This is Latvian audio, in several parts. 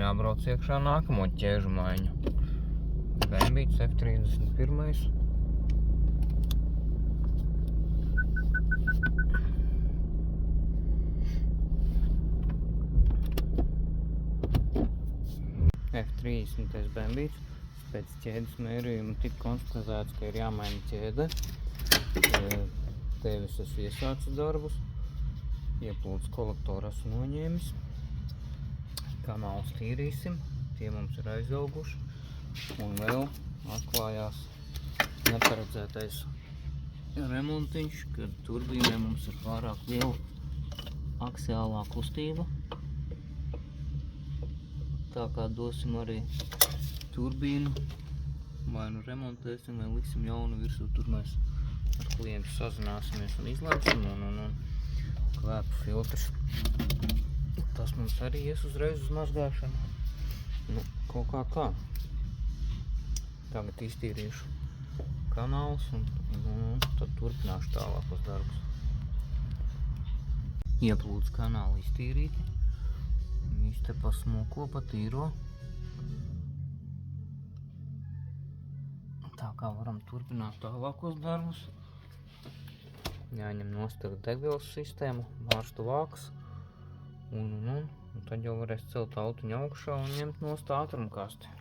jābrauc iekšā nākamo ķēžu maiņu. Bembīts F31. F30 bembīts. Pēc ķēdes mērījuma tika konstatēts, ka ir jāmaina ķēde. Tevis esmu iesācis darbus. Ieplūdes kolektoru esmu noņēmis. Kanālus tīrīsim. Tie mums ir aizauguši. Un vēl atklājās neparedzētais remontiņš, kad turbīnē mums ir pārāk liela aksiālā kustība. Tā kā dosim arī turbīnu, vai nu remontēsim, vai liksim jaunu virsū, tur mēs ar klientu sazināsimies un izlaisim un kvēpu filtrs. Tas mums arī ies uzreiz uz mazgāšanu. Nu, kaut kā. Tagad iztīrīšu kanālus un tad turpināšu tālākos darbus. Ieplūdes kanāli iztīrīti. Viņš te pasmuko, patīro. Tā kā varam turpināt tālākos darbus. Jāņem nost tagad degvielas sistēmu, vārstu vāks. Un tad jau varēs celt autiņu augšā un ņemt nost ātrumkasti.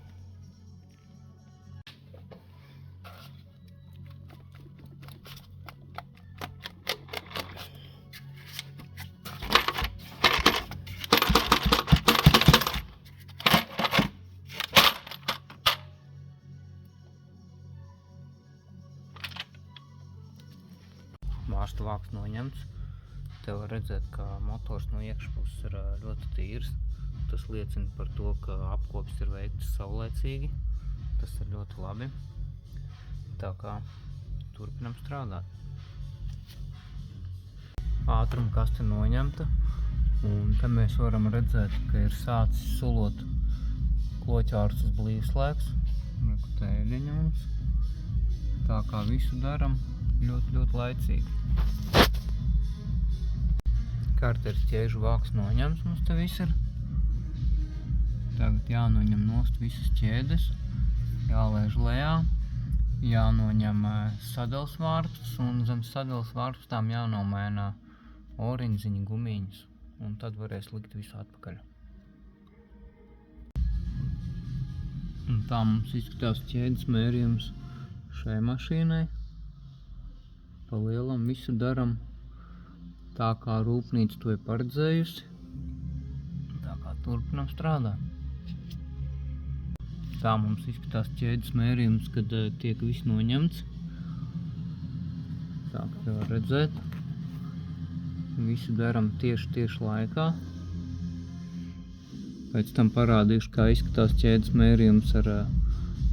Vārstu vāks noņemts. Te var redzēt, ka motors no iekšpuses ir ļoti tīrs. Tas liecina par to, ka apkopes ir veiktas saulēcīgi. Tas ir ļoti labi. Tā kā turpinam strādāt. Ātrumkaste noņemta. Un te mēs varam redzēt, ka ir sācis sulot kloķārus uz blīvslēgs. Te ieļaņums. Tā kā visu daram ļoti laicīgi. Karteris ķēžu vāks noņemts mums te viss ir. Tagad jānoņem nost visas ķēdes, jālaiž lejā, jānoņem sadales vārpstas un zem sadales vārpstām jānomaina orinziņa gumiņas. Un tad varēs likt visu atpakaļ. Un tā mums izskatās ķēdes mērījums šai mašīnai. Pa lielam visu daram tā, kā rūpnīca to ir paredzējusi. Tā kā turpinam strādāt. Tā mums izskatās ķēdes mērījums, kad tiek viss noņemts. Tā kā te var redzēt. Visu daram tieši laikā. Pēc tam parādīšu, kā izskatās ķēdes mērījums ar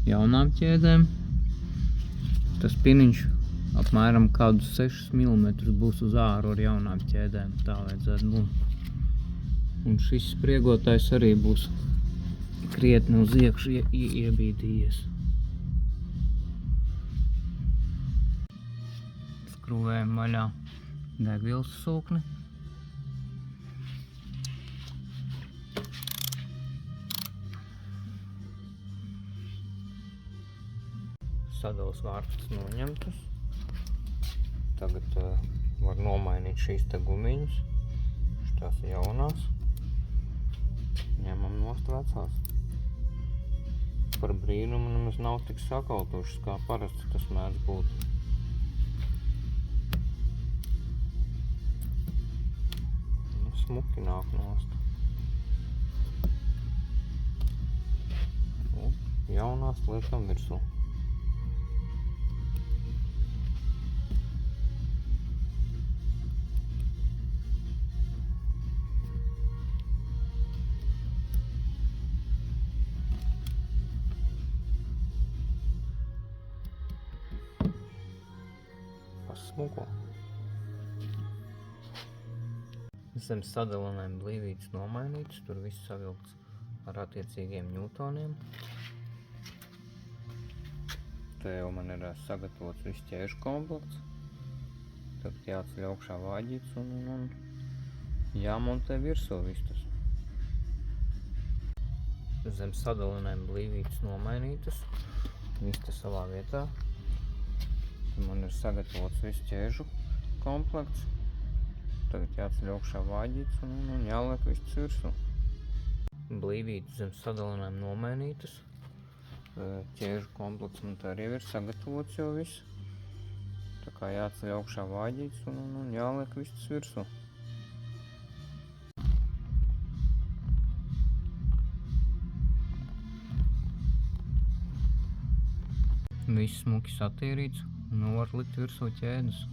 jaunām ķēdēm. Tas piniņš apmēram kādus 6 mm būs uz āru ar jaunām ķēdēm. Tā vajadzētu būt. Un šis spriegotājs arī būs krietni uz iekšu iebīdījies. Skrūvējam vaļā degvielas sūkni. Sadales vārpstas noņemtas. Tagad var nomainīt šīs te gumiņas. Šitās jaunās. Ņemam nost vecās. Par brīnumu nemaz nav tik sakautušas, kā parasti tas mēdz būt. Smuki nāk nost. Jaunās liekam virsū. Smuko. Zem sadalinēm blīvītes nomainītas, tur viss savilkts ar attiecīgiem ņūtoniem. Te jau man ir sagatavots viss ķēžu komplekts. Tad jāceļ augšā vāģīts un jāmontē virsū viss tas. zem sadalinēm blīvītes nomainītas. Viss te savā vietā. Man ir sagatavots viss ķēžu komplekts. Tagad jāceļ augšā vāģītes un jāliek viss virsū. Blīvītes zem sadalinēm nomainītas. Ķēžu komplekts man tā arī ir sagatavots jau viss. Tā kā jāceļ augšā vāģītes un jāliek viss virsū. Viss smuki satīrīts un var likt virsū ķēdes.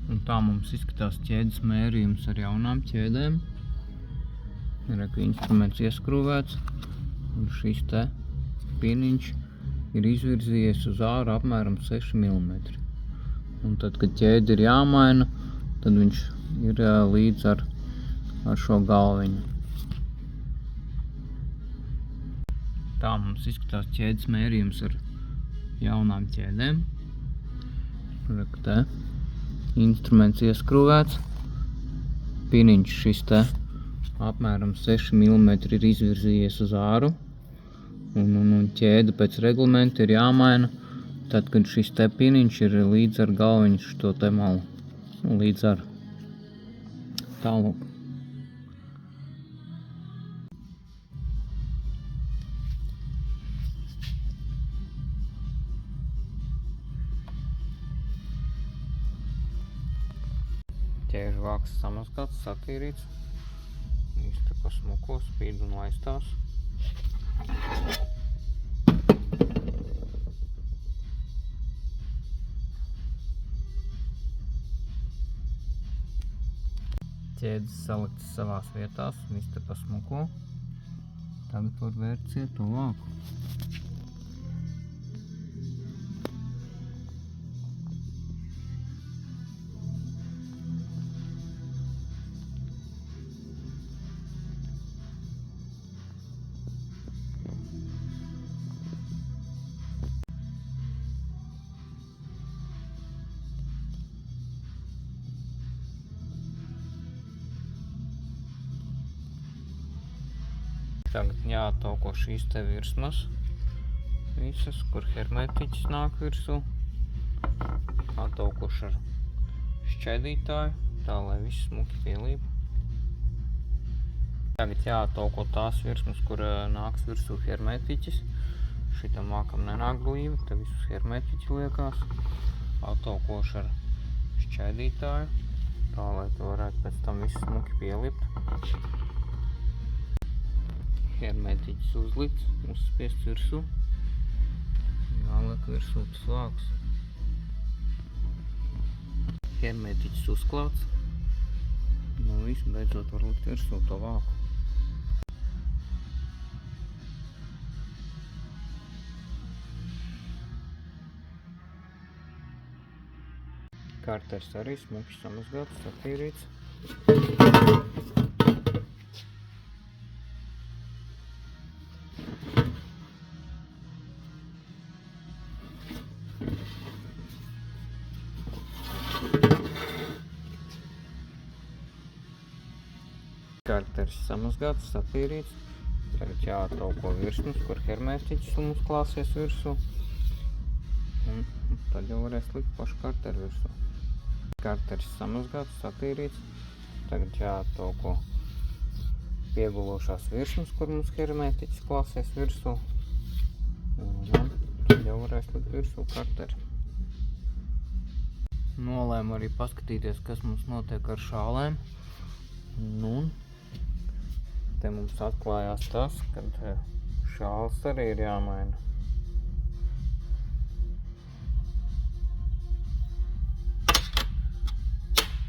Un tā mums izskatās ķēdes mērījums ar jaunām ķēdēm. Reku instruments ieskrūvēts. Un šis te piniņš ir izvirzījies uz āru apmēram 6 mm. Un tad, kad ķēde ir jāmaina, tad viņš ir līdz ar šo galviņu. Tā mums izskatās ķēdes mērījums ar jaunām ķēdēm. Reku te. Instruments ieskrūvēts, piniņš šis te apmēram 6 mm ir izvirzījies uz āru un ķēde pēc reglamenta ir jāmaina tad, kad šis te piniņš ir līdz ar galviņu šo te malu, līdz ar tālāk. Ķēžu vāks samazgāts, satīrīts. Viņš tā kā smuko, spīd un laistās. Ķēdes saliktas savās vietās, viņš tā kā smuko. Tagad var vērt cieto vāku. Tagad jāatauko šīs te virsmas visas, kur hermetiķis nāk virsū. Ataukoši ar šķēdītāju, tā lai viss smuki pielīp. Tagad jāatauko tās virsmas, kur nāks virsū hermetiķis. Šitam vākam nenāk blīvi, te visus hermetiķi liekās. Ataukoši ar šķēdītāju, tā lai to varētu pēc tam viss smuki pielipt. Hermetiķis uzlikts, uzspiests virsū. Jāliek virsū tas vāks. Hermetiķis uzklāts. Nu viss, beidzot var likt virsū to vāku. Karters arī smuki samazgāts, satīrīts. Karters samazgāts, satīrīts. Tagad jāatauko virsmas, kur hermetiķis mums klāsies virsū. Un tad jau varēs likt pašu karteru virsū. Karters samazgāts, satīrīts. Tagad jāatauko piegulošās virsmas, kur mums hermetiķis klāsies virsū. Un tad jau varēs likt virsū karteri. Nolēmu arī paskatīties, kas mums notiek ar šālēm. Un te mums atklājās tas, kad šāls arī ir jāmaina.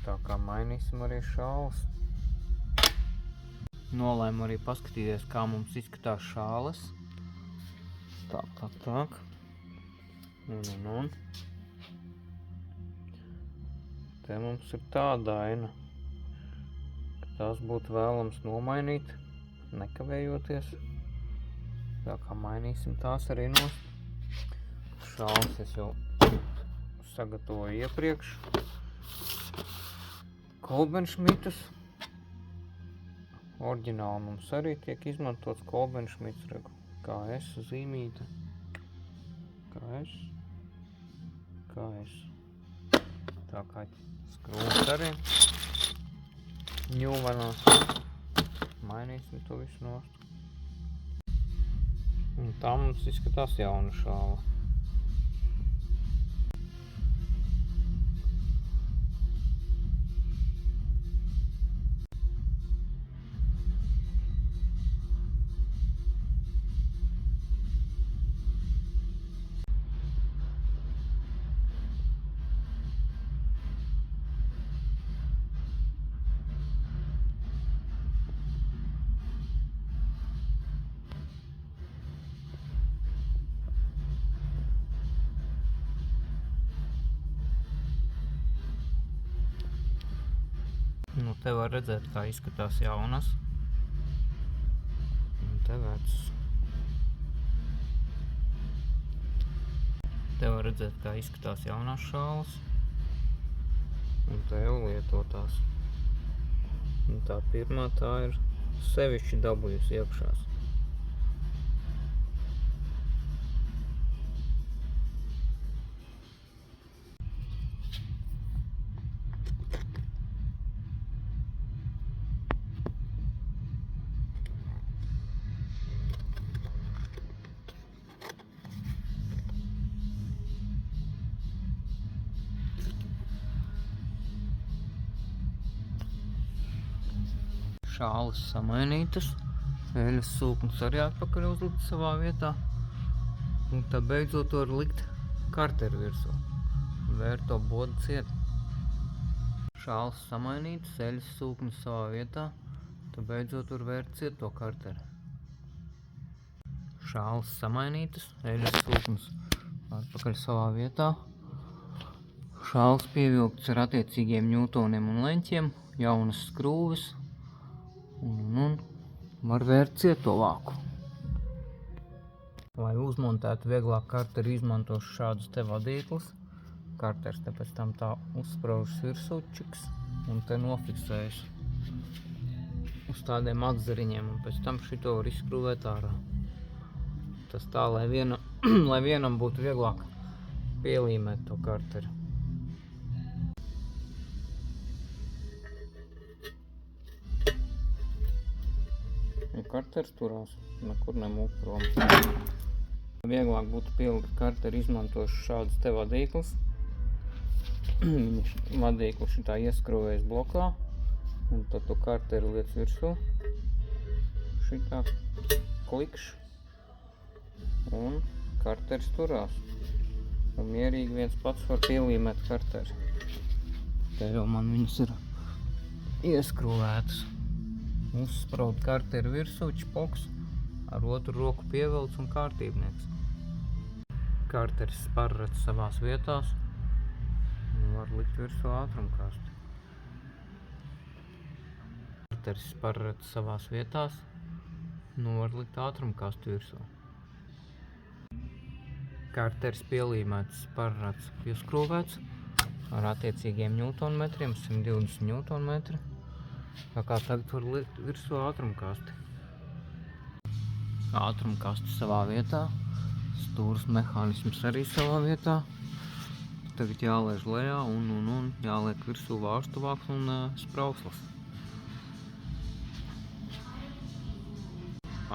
Tā kā mainīsim arī šāles. Nolēmu arī paskatīties, kā mums izskatās šāles. Tā. Un. te mums ir tāda aina, ka tās būtu vēlams nomainīt, nekavējoties. Tā kā mainīsim tās arī nost. Šāls es jau sagatavoju iepriekš. Kolbenšmitus. Oriģināli mums arī tiek izmantots Kolbenšmits, regu, KS zīmīte. KS. Tā kā skrūvas arī. Ņūvanās. Mainīsim to visu nost. Un tā mums izskatās jauna šāla. Nu, te var redzēt, kā izskatās jaunas. Un te vecas. Te var redzēt, kā izskatās jaunās šālas. Un te jau lietotās. Un tā pirmā tā ir sevišķi dabūjusi iekšās. Šālas samainītas, eļas sūknis arī atpakaļ uzlikt savā vietā. Un tā beidzot var likt karteri virsū. Vērt to bodu ciet. Šālas samainītas, eļas sūknis savā vietā, tā beidzot var vērt ciet to karteri. Šālas samainītas, eļas sūknis atpakaļ savā vietā. Šālas pievilktas ar attiecīgiem ņūtoniem un leņķiem, jaunas skrūves. Un var vērt ciet to vāku. Lai uzmontētu vieglāk karteri, izmantošu šādus te vadīklus. Karters te pēc tam tā uzspraužas virsūčiks un te nofiksējas uz tādiem atzariņiem un pēc tam šito var izskrūvēt ārā. Tas tā, lai vienam būtu vieglāk pielīmēt to karteri. Karters turās, nekur nemūk prom. Vieglāk būtu pielikt karteri, izmantošu šādus te vadīklus. Vadīklu šitā ieskrūvējas blokā, un tad tu karteri liec virsū. Šitā klikšs, un karteris turās. Un mierīgi viens pats var pielīmēt karteri. Te jau man viņas ir ieskrūvētas. Uzspraud karteri virsū, čpoks, ar otru roku pievelc un kārtībnieks. Karteris sparrats savās vietās un var likt virsū ātrumkasti. Karteris sparrats savās vietās un var likt ātrumkasti virsū. Karteris pielīmēts, sparrats pieskrūvēts ar attiecīgiem ņūtonmetriem, 120 ņūtonmetri. Tā kā tagad var likt virsū ātrumkasti. Ātrumkasti savā vietā, stūras mehānisms arī savā vietā. Tagad jālaiž lejā un jāliek virsū vārstuvāks un sprauslas.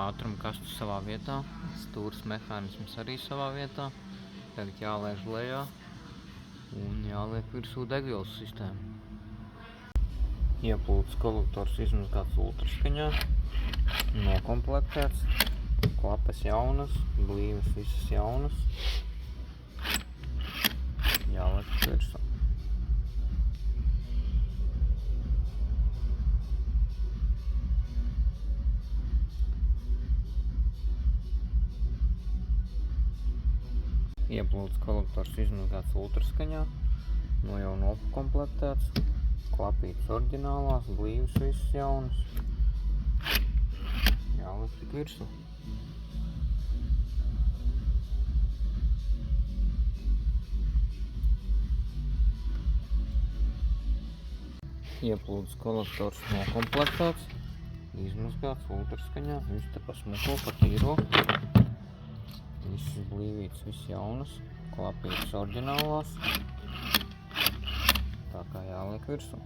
Ātrumkasti savā vietā, stūras mehānisms arī savā vietā. Tagad jālaiž lejā un jāliek virsū degvielas sistēma. Ieplūdes kolektors izmazgāts ultraskaņā, nokomplektēts, klapes jaunas, blīves visas jaunas, jāliek virsū. Ieplūdes kolektors izmazgāts ultraskaņā, no jau nokomplektēts. Klapītes oriģinālās, blīvas visas jaunas. Jāliek tik virsū. Ieplūdes kolektors nokomplektēts, izmazgāts ultraskaņā, viss te pasmuko, patīro. Visas blīvītes, viss jaunas, klapītes oriģinālās. Tā kā jāliek virsū.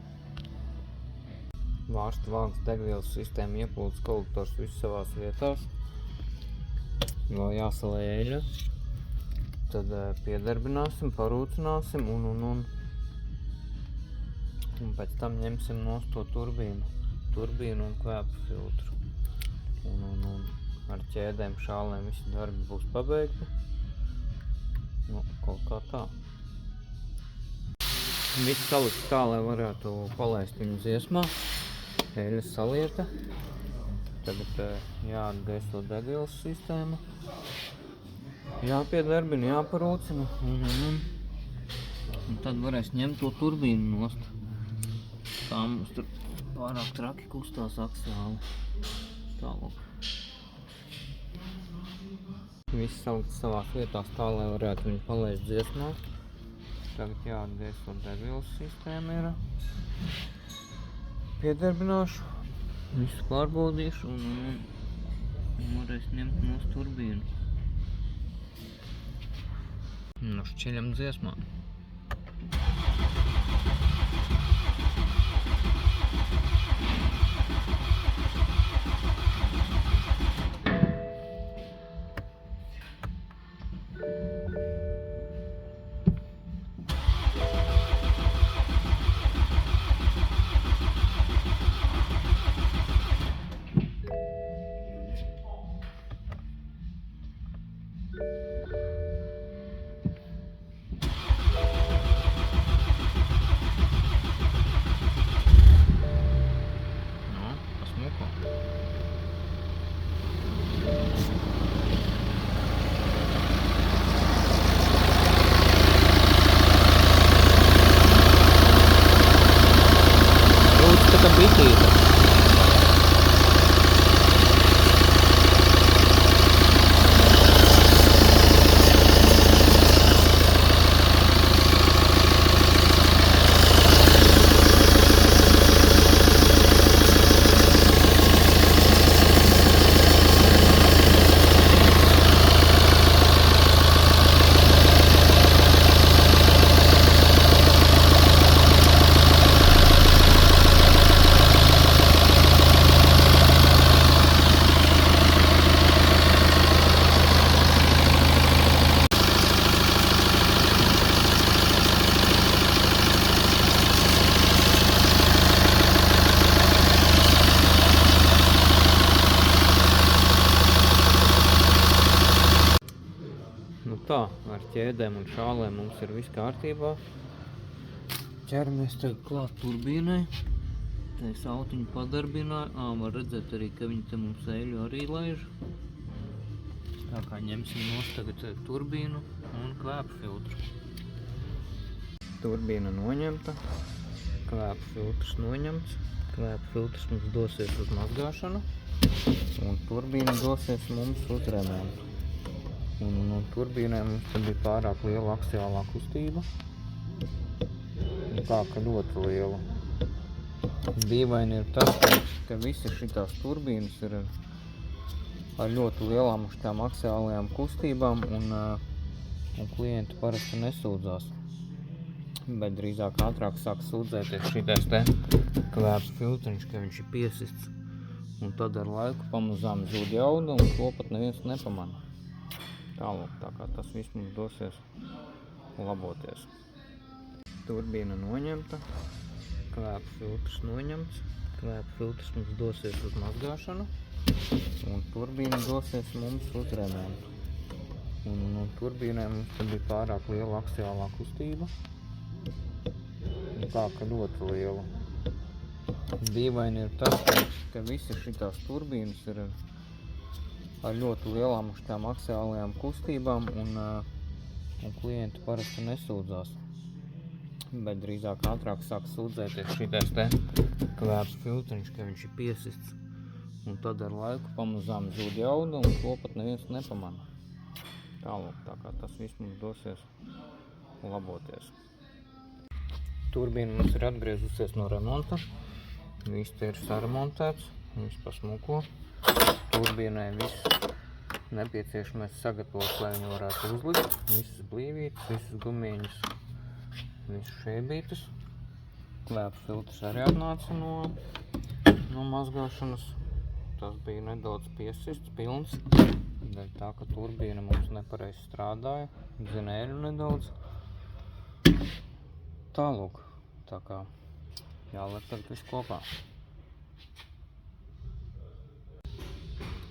Vārsta vāgas degvielas sistēma, ieplūdes kolektors viss savās vietās. Vēl jāsalē eļļa. Tad piedarbināsim, parūcināsim un pēc tam ņemsim nost to turbīnu un kvēpu filtru. Un ar ķēdēm, šālēm visi darbi būs pabeigti. Nu, kaut kā tā. Viss salikts tā, lai varētu palaist viņu dziesmā. Eļļa salieta. Tagad jāatgaiso degvielas sistēma. Jāpiedarbina, jāparūcina. Un tad varēs ņemt to turbīnu nost. Tā mums tur pārāk traki kustās aksiāli. Tālāk. Viss salikts savās vietās tā, lai varētu viņu palaist dziesmā. Tagad jāatgaiso degvielas sistēma ir. Piedarbināšu, visu pārbaudīšu un varēs ņemt nost turbīnu. Nu, šķiļam dziesmā. Tā, ar ķēdēm un šālēm mums ir viss kārtībā. Ķeramies tagad klāt turbīnai. Te sautiņu padarbināju. Var redzēt arī, ka viņi te mums eļļu arī laiž. Tā kā ņemsim nost tagad turbīnu un kvēpu filtru. Turbīna noņemta, kvēpu filtrs noņemts. Kvēpu filtrs mums dosies uz mazgāšanu un turbīna dosies mums uz remontu. Un turbīnai mums te bija pārāk liela aksiālā kustība. Tā ka ļoti liela. Dīvaini ir tas, ka visas šitās turbīnas ir ar ļoti lielām šitām aksiālajām kustībām un klienti parasti nesūdzās. Bet drīzāk ātrāk sāk sūdzēties šitais te kvēps filtriņš, ka viņš ir piesists. Un tad ar laiku pamazām zūd jauda un to pat neviens nepamana. Tālāk, tā kā tas viss mums dosies laboties. Turbīna noņemta, kvēpu filtrs noņemts. Kvēpu filtrs mums dosies uz mazgāšanu un turbīna dosies mums uz remontu. Un turbīnai mums te bija pārāk liela aksiālā kustība. Tā ka ļoti liela. Dīvaini ir tas, ka visas šitās turbīnas ir ar ļoti lielām šitām aksiālajām kustībām un klienti parasti nesūdzās. bet drīzāk ātrāk sāk sūdzēties šitais te kvēps filtriņš, ka viņš ir piesists. Un tad ar laiku pamazām zūd jauda un to pat neviens nepamana. Tālāk, tā kā tas viss mums dosies laboties. Turbīna mums ir atgriezusies no remonta. Viss te ir saremontēts, viss pasmuko. Turbīnai viss nepieciešamais sagatavots, lai viņu varētu uzlikt. Visas blīvītes, visas gumiņas, visas šēbītes. Kvēpa filtrs arī atnāca no mazgāšanas. Tas bija nedaudz piesists, pilns. Dēļ tā, ka turbīna mums nepareizi strādāja. Dzinēļu nedaudz. Tālūk, tā kā jāliek tagad viss kopā.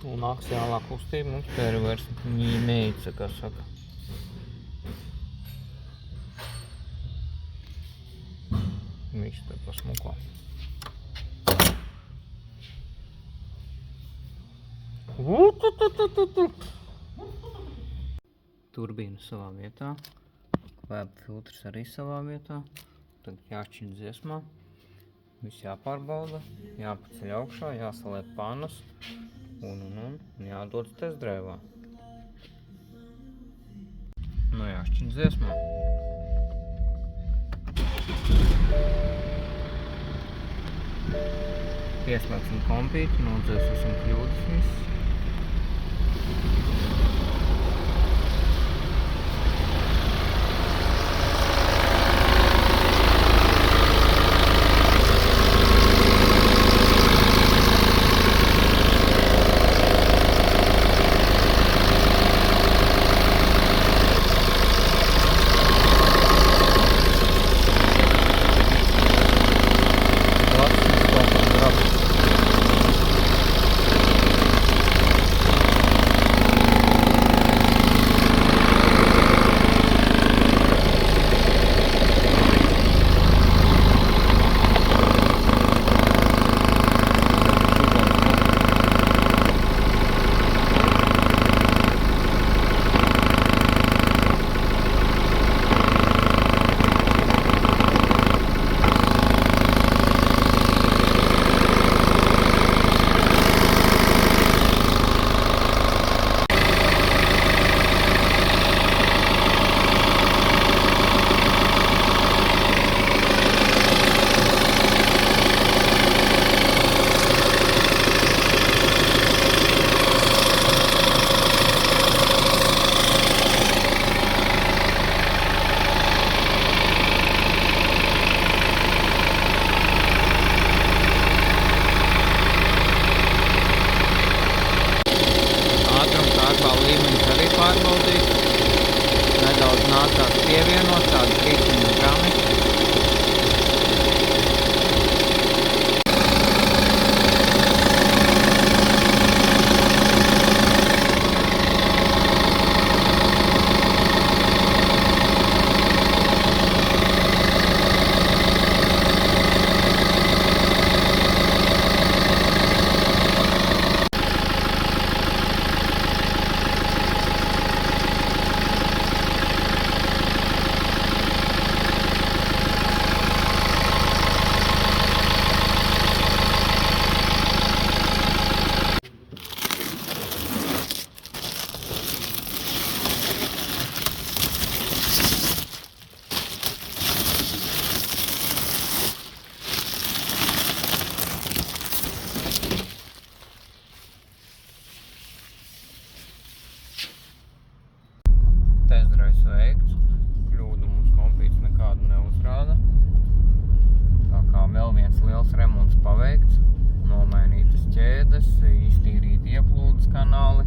Un aksiālā kustība mums te ir vairs meica, kā saka. Viss te pasmuko. Turbīna savā vietā. Kvēpa filtrs arī savā vietā. Tagad jāšķiņ dziesmā. Viss jāpārbauda, jāpaceļ augšā, jāsaliek panas un jādodas testdrēvā. Nu jāšķiņ dziesmā. Pieslēgsim kompīti, nodzēsim kļūdas viss. Pārbaudīt. Nedaudz nācās pievienot tādu 300 grami. Testdrives veikts, kļūdu mums kompīts nekādu neuzrāda. Tā kā vēl viens liels remonts paveikts, nomainītas ķēdes, iztīrīti ieplūdes kanāli,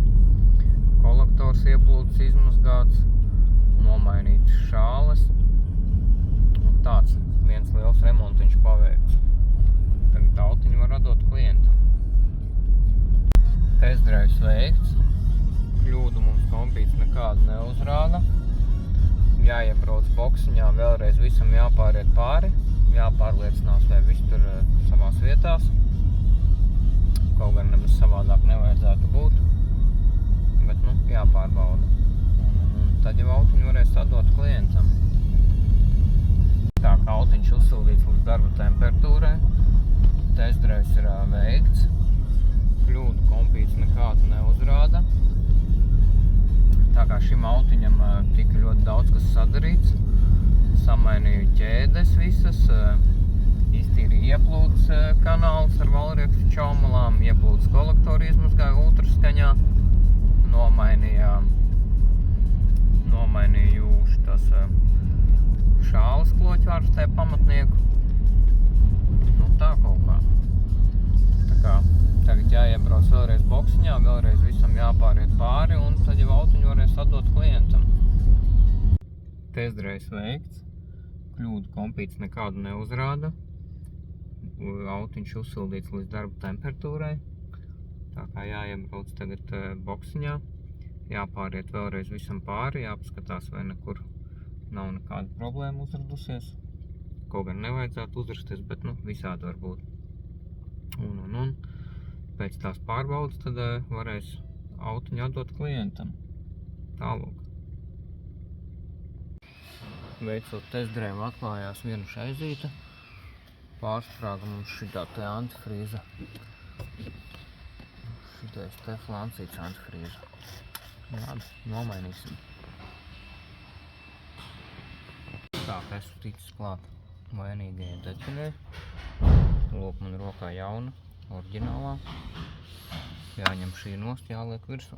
kolektors ieplūdes izmazgāts, nomainītas šāles. Un tāds viens liels remontiņš paveikts. Tagad autiņu var atdot klientam. Testdrives veikts. Kļūdu mums kompīts nekādu neuzrāda. Jāiebrauc boksiņā, vēlreiz visam jāpāriet pāri. Jāpārliecinās, vai viss tur savās vietās. Kaut gan nemaz savādāk nevajadzētu būt. Bet, jāpārbauda. Un tad jau autiņu varēs atdot klientam. Tā kā līdz darba temperatūrai. Testdrives ir veikts. Kļūdu kompīts nekādu neuzrāda. Tā kā šim autiņam tika ļoti daudz kas sadarīts. Samainīju ķēdes visas, iztīrīju ieplūdes kanālus ar valriekstu čaumalām, ieplūdes kolektoru izmazgāju ultraskaņā, nomainīju šitas šāles kloķvārstē pamatnieku. Nu tā kaut kā. Tā kā tagad jāiebrauc vēlreiz boksiņā, vēlreiz visam jāpāriet pāri un tad jau autiņu varēs atdot klientam. Testdrives veikts, kļūdu kompīts nekādu neuzrāda. Autiņš uzsildīts līdz darba temperatūrai. Tā kā jāiebrauc tagad boksiņā, jāpāriet vēlreiz visam pāri, jāpaskatās, vai nekur nav nekāda problēma uzradusies. Kaut gan nevajadzētu uzrasties, bet visādi var būt. Un pēc tās pārbaudas tad varēs autiņu atdot klientam. Tālūk. Veicot testdrive atklājās viena šaizīte. Pārsprāga mums šitā te antifrīza. Šitais te flancīts antifrīza. Labi, nomainīsim. Tā, ka esmu ticis klāt vainīgajai detaļai. Lūk, man rokā jauna, oriģinālā. Jāņem šī nost, jāliek virsū.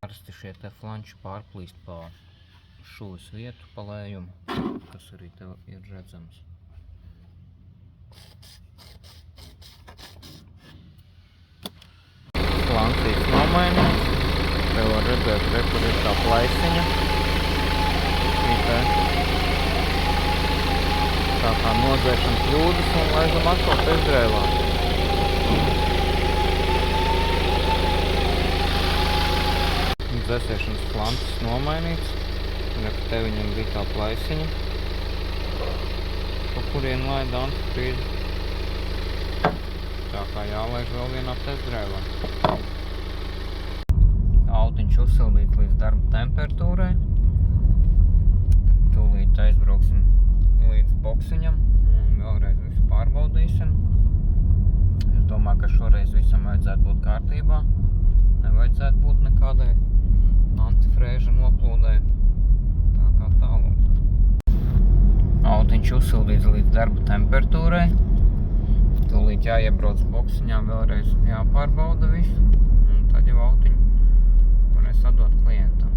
Parasti šie te flanči pārplīst pa šuvis vietu, pa lējumu, kas arī tev ir redzams. Flancīts nomainīts. Te var redzēt, kur ir tā plaisiņa. Tā kā nodzēšana kļūdas un laizam atkal testdrivā. Dzēsēšanas flancis nomainīts. Te viņam bija tā plaisiņa, pa kurien laida antifrīzi. Tā kā jālaiž vēl vienā testdrivā. Autiņš uzsildīts līdz darba temperatūrai. Tūlīt aizbrauksim līdz boksiņam un vēlreiz visu pārbaudīsim. Es domāju, ka šoreiz visam vajadzētu būt kārtībā. Nevajadzētu būt nekādai antifrēža noplūdai. Tā kā tālāk. Autiņš uzsildīts līdz darba temperatūrai. Tūlīt jāiebrauc boksiņā, vēlreiz jāpārbauda visu. Un tad jau autiņu varēs atdot klientam.